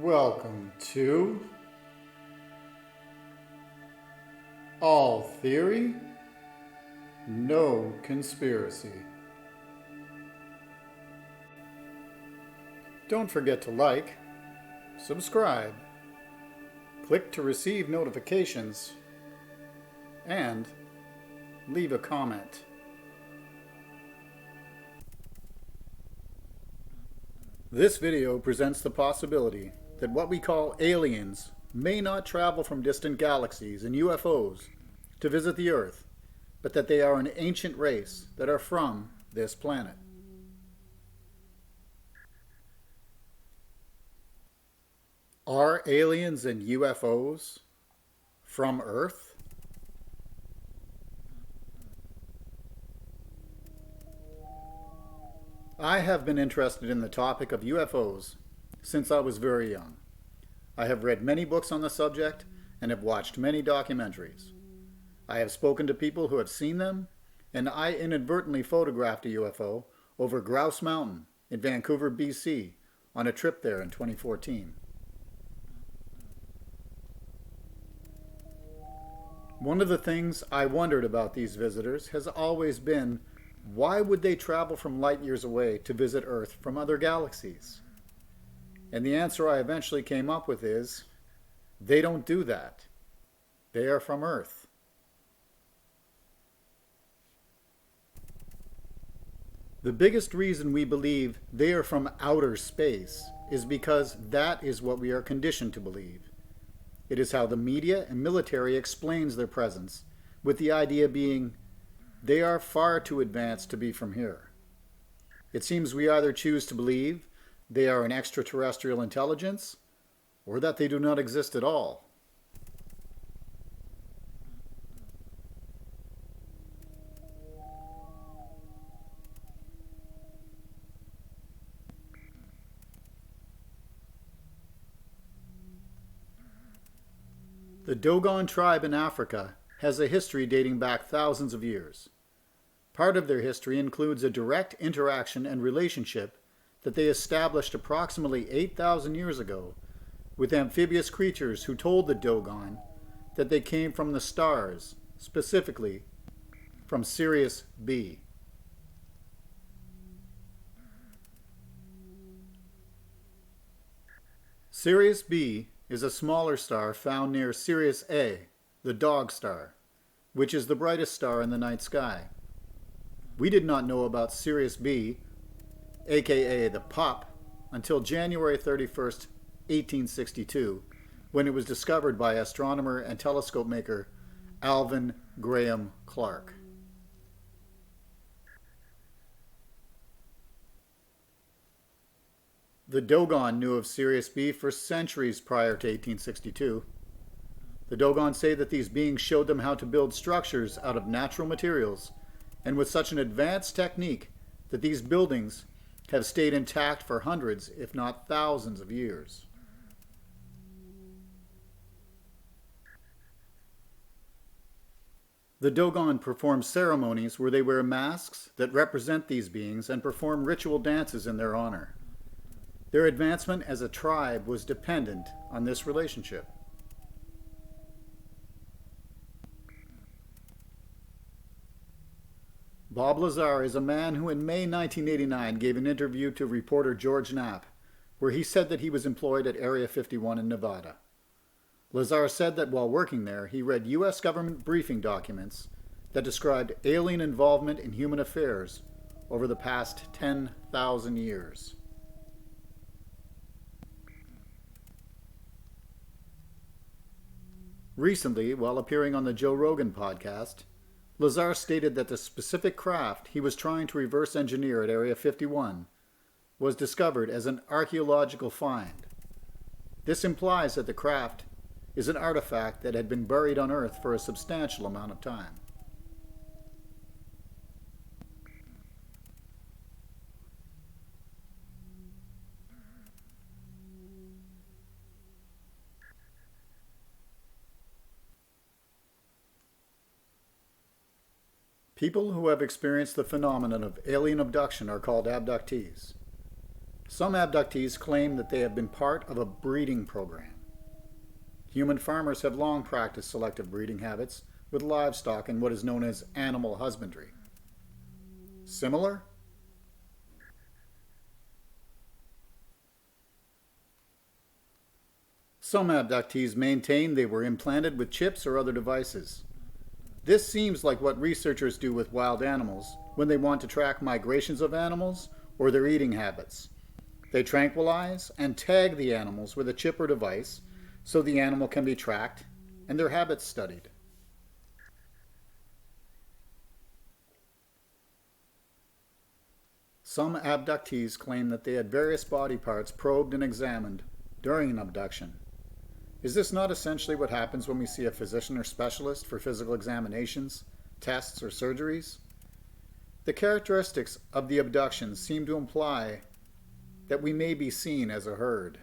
Welcome to All Theory, No Conspiracy. Don't forget to like, subscribe, click to receive notifications, and leave a comment. This video presents the possibility that what we call aliens may not travel from distant galaxies in UFOs to visit the Earth, but that they are an ancient race that are from this planet. Are aliens and UFOs from Earth? I have been interested in the topic of UFOs since I was very young. I have read many books on the subject and have watched many documentaries. I have spoken to people who have seen them, and I inadvertently photographed a UFO over Grouse Mountain in Vancouver, BC, on a trip there in 2014. One of the things I wondered about these visitors has always been, why would they travel from light years away to visit Earth from other galaxies? And the answer I eventually came up with is, they don't do that. They are from Earth. The biggest reason we believe they are from outer space is because that is what we are conditioned to believe. It is how the media and military explains their presence, with the idea being, they are far too advanced to be from here. It seems we either choose to believe they are an extraterrestrial intelligence, or that they do not exist at all. The Dogon Tribe in Africa has a history dating back thousands of years. Part of their history includes a direct interaction and relationship that they established approximately 8,000 years ago with amphibious creatures who told the Dogon that they came from the stars, specifically from Sirius B. Sirius B is a smaller star found near Sirius A, the dog star, which is the brightest star in the night sky. We did not know about Sirius B, aka the Pup, until January 31st, 1862, when it was discovered by astronomer and telescope maker Alvin Graham Clark. The Dogon knew of Sirius B for centuries prior to 1862. The Dogon say that these beings showed them how to build structures out of natural materials, and with such an advanced technique that these buildings have stayed intact for hundreds, if not thousands of years. The Dogon perform ceremonies where they wear masks that represent these beings and perform ritual dances in their honor. Their advancement as a tribe was dependent on this relationship. Bob Lazar is a man who in May 1989 gave an interview to reporter George Knapp, where he said that he was employed at Area 51 in Nevada. Lazar said that while working there, he read U.S. government briefing documents that described alien involvement in human affairs over the past 10,000 years. Recently, while appearing on the Joe Rogan podcast, Lazar stated that the specific craft he was trying to reverse engineer at Area 51 was discovered as an archaeological find. This implies that the craft is an artifact that had been buried on Earth for a substantial amount of time. People who have experienced the phenomenon of alien abduction are called abductees. Some abductees claim that they have been part of a breeding program. Human farmers have long practiced selective breeding habits with livestock in what is known as animal husbandry. Similar? Some abductees maintain they were implanted with chips or other devices. This seems like what researchers do with wild animals when they want to track migrations of animals or their eating habits. They tranquilize and tag the animals with a chip or device so the animal can be tracked and their habits studied. Some abductees claim that they had various body parts probed and examined during an abduction. Is this not essentially what happens when we see a physician or specialist for physical examinations, tests, or surgeries? The characteristics of the abductions seem to imply that we may be seen as a herd.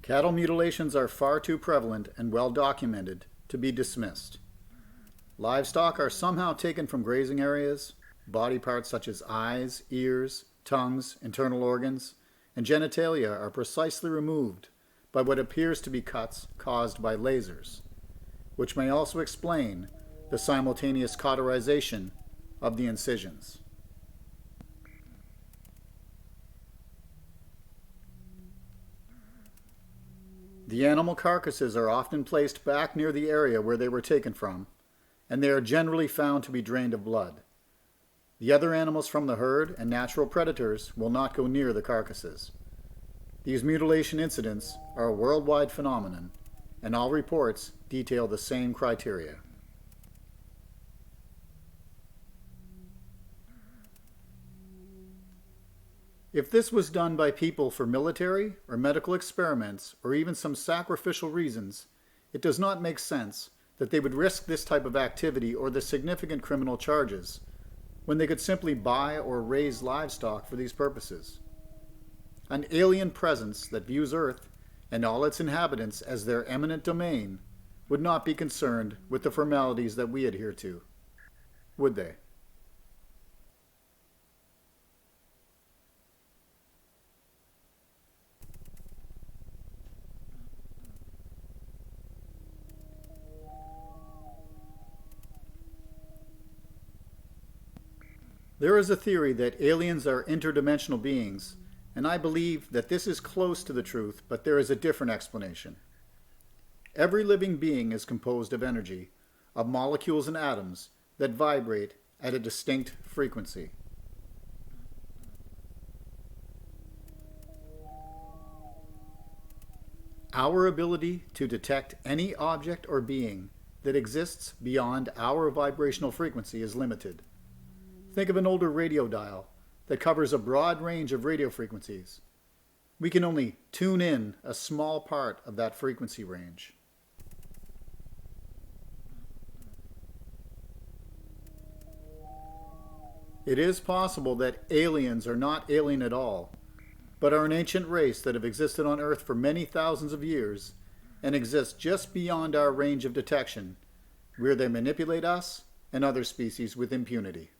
Cattle mutilations are far too prevalent and well documented to be dismissed. Livestock are somehow taken from grazing areas. Body parts such as eyes, ears, tongues, internal organs, and genitalia are precisely removed by what appears to be cuts caused by lasers, which may also explain the simultaneous cauterization of the incisions. The animal carcasses are often placed back near the area where they were taken from, and they are generally found to be drained of blood. The other animals from the herd and natural predators will not go near the carcasses. These mutilation incidents are a worldwide phenomenon, and all reports detail the same criteria. If this was done by people for military or medical experiments or even some sacrificial reasons, it does not make sense that they would risk this type of activity or the significant criminal charges when they could simply buy or raise livestock for these purposes. An alien presence that views Earth and all its inhabitants as their eminent domain would not be concerned with the formalities that we adhere to, would they? There is a theory that aliens are interdimensional beings, and I believe that this is close to the truth, but there is a different explanation. Every living being is composed of energy, of molecules and atoms that vibrate at a distinct frequency. Our ability to detect any object or being that exists beyond our vibrational frequency is limited. Think of an older radio dial that covers a broad range of radio frequencies. We can only tune in a small part of that frequency range. It is possible that aliens are not alien at all, but are an ancient race that have existed on Earth for many thousands of years and exist just beyond our range of detection, where they manipulate us and other species with impunity.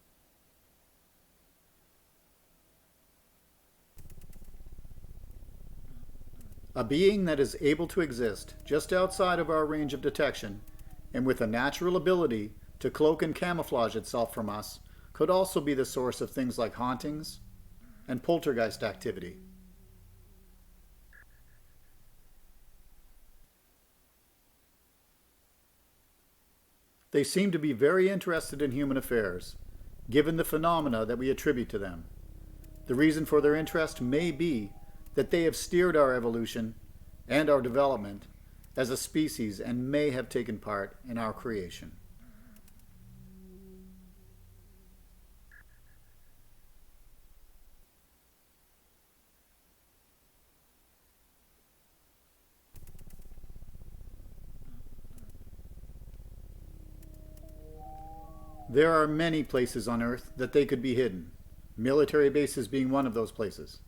A being that is able to exist just outside of our range of detection and with a natural ability to cloak and camouflage itself from us could also be the source of things like hauntings and poltergeist activity. They seem to be very interested in human affairs, given the phenomena that we attribute to them. The reason for their interest may be that they have steered our evolution and our development as a species and may have taken part in our creation. There are many places on Earth that they could be hidden, military bases being one of those places.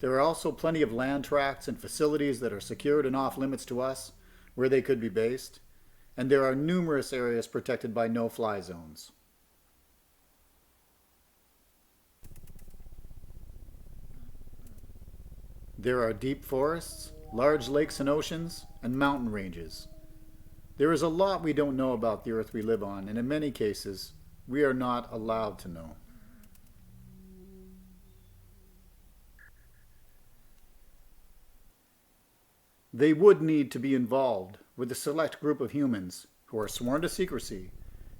There are also plenty of land tracts and facilities that are secured and off limits to us, where they could be based, and there are numerous areas protected by no-fly zones. There are deep forests, large lakes and oceans, and mountain ranges. There is a lot we don't know about the Earth we live on, and in many cases, we are not allowed to know. They would need to be involved with a select group of humans who are sworn to secrecy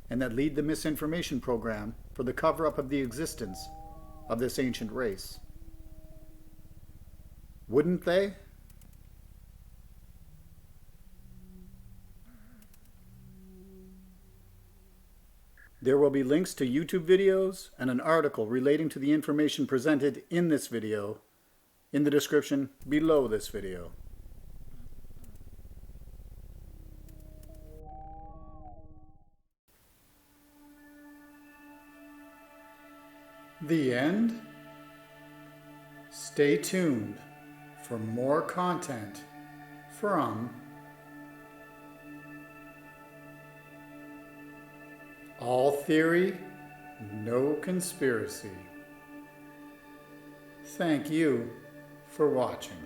and that lead the misinformation program for the cover-up of the existence of this ancient race. Wouldn't they? There will be links to YouTube videos and an article relating to the information presented in this video in the description below this video. The end? Stay tuned for more content from All Theory, No Conspiracy. Thank you for watching.